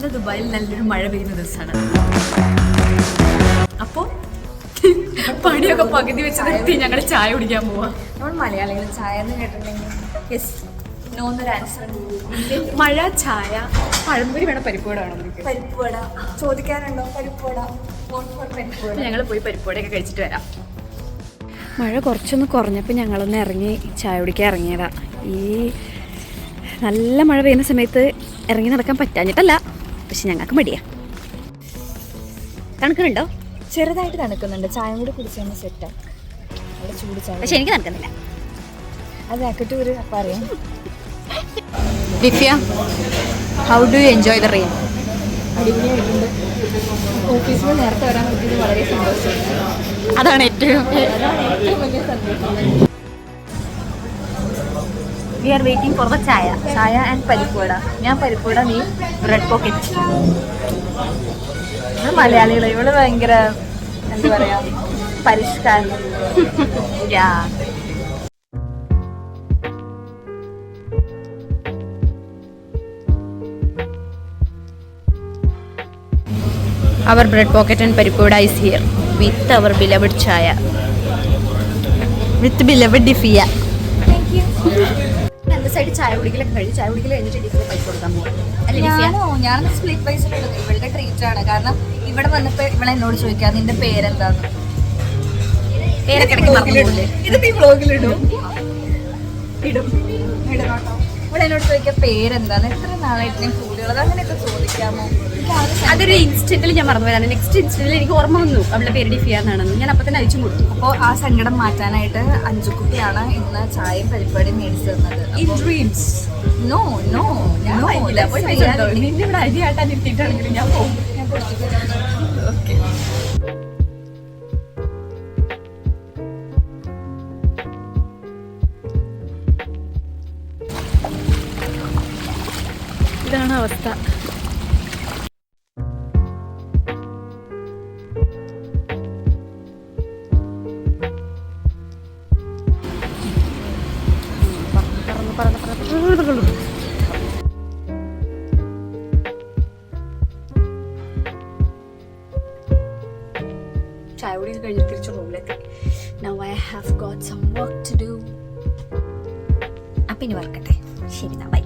ഇന്ന് ദുബായിൽ നല്ലൊരു മഴ പെയ്യുന്ന ദിവസമാണ്. അപ്പോൾ പണിയൊക്കെ പകുതി വെച്ച് നിർത്തി ഞങ്ങൾ ചായ കുടിക്കാൻ പോവാ. നമ്മൾ മലയാളികൾ ചായ എന്ന് കേട്ടിട്ടുണ്ടെങ്കിൽ യെസ് നോ എന്നൊരു ആൻസർ. മഴ, ചായ, പഴംപൊരി വേണം, പരിപ്പുവട വേണം. പരിപ്പുവട ചോദിക്കാനുണ്ടോ? പരിപ്പുവട. ഞങ്ങൾ പോയി പരിപ്പുവടയൊക്കെ കഴിച്ചിട്ട് വരാം. മഴ കുറച്ചൊന്ന് കുറഞ്ഞപ്പോൾ ഞങ്ങളൊന്ന് ഇറങ്ങി ചായ കുടിക്കാൻ ഇറങ്ങിയതാ. ഈ നല്ല മഴ പെയ്യുന്ന സമയത്ത് ഇറങ്ങി നടക്കാൻ പറ്റാഞ്ഞിട്ടല്ല, പക്ഷെ ഞങ്ങൾക്ക് മടിയാ. തണുക്കുന്നുണ്ടോ? ചെറുതായിട്ട് തണുക്കുന്നുണ്ട്. ചായ കൂടി കുടിച്ചാൽ സെറ്റാണ്. അവിടെ ചൂട് ചായ. പക്ഷെ എനിക്ക് തണുക്കുന്നില്ല. അത് ആക്കട്ടൂര് പറയാം. Divya, how do you enjoy the rain? അടിപൊളിയായിട്ടുണ്ട്. ഓഫീസിൽ നേരത്തെ വരാൻ പറ്റിയത് വളരെ സന്തോഷം. അതാണ് ഏറ്റവും വലിയ സന്തോഷം. We are waiting for the chaya. Chaya and പരിപ്പുവട. ഞാൻ പരിപ്പുവട, നീ ബ്രെഡ് പോക്കറ്റ്. നമ്മൾ മലയാളികൾ ഇവള് ഭയങ്കര എന്താ പറയാ പരിഷ്കാരം. Our bread pocket and parippuvada is here with our beloved chaya. With beloved Divya. Side ചായ കുടിക്കലൊക്കെ കഴിഞ്ഞ് ചായ കുടിക്കൽ കഴിഞ്ഞിട്ട് ഡിഫറെ പൈസ കൊടുക്കാൻ പോകും. ഞാൻ സ്പ്ലിറ്റ് പൈസയിലുള്ളത് ഇവളുടെ ട്രീറ്റ് ആണ്. കാരണം ഇവിടെ വന്നപ്പോ ഇവളെ എന്നോട് ചോദിക്കാം നിന്റെ പേരെന്താന്ന്. പേരൊക്കെ ഇത് നീ വ്ലോഗിലിടും. ഇടും ഇടണോട്ടോ. ഇവിടെ എന്നോട് ചോദിക്കാം പേരെന്താന്ന്. എത്ര നാളായിട്ട് ഞാൻ കൂടിയുള്ളത് അങ്ങനെയൊക്കെ ചോദിക്കാമോ? അതൊരു ഇൻസ്റ്റന്റിൽ ഞാൻ മറന്നു പോയതാണ്. നെക്സ്റ്റ് ഇൻസ്റ്റന്റിൽ എനിക്ക് ഓർമ്മ വന്നു അവളുടെ പേര് ഡിഫിയ എന്നാണെന്ന്. ഞാൻ അപ്പൊ തന്നെ അയച്ചു കൊടുത്തു. അപ്പോൾ ആ സങ്കടം മാറ്റാനായിട്ട് അഞ്ചുക്കുട്ടിയാണ് ഇന്ന് ചായയും പരിപാടിയും മേടിച്ചു തന്നത്. In dreams. നോ നോ നിന്നെ ഇവിടെ അരിയാട്ടാൻ ഇരുത്തിയിട്ടാണെങ്കിലും ഞാൻ പോകും. ഓക്കെ. ഇതാണ് അവസ്ഥ. ചായ കുടി കഴിഞ്ഞ് തിരിച്ചു റൂമിലെത്തി. Now I have got some work to do. അപ്പം ഇനി വർക്കട്ടെ. ശരി, ബൈ.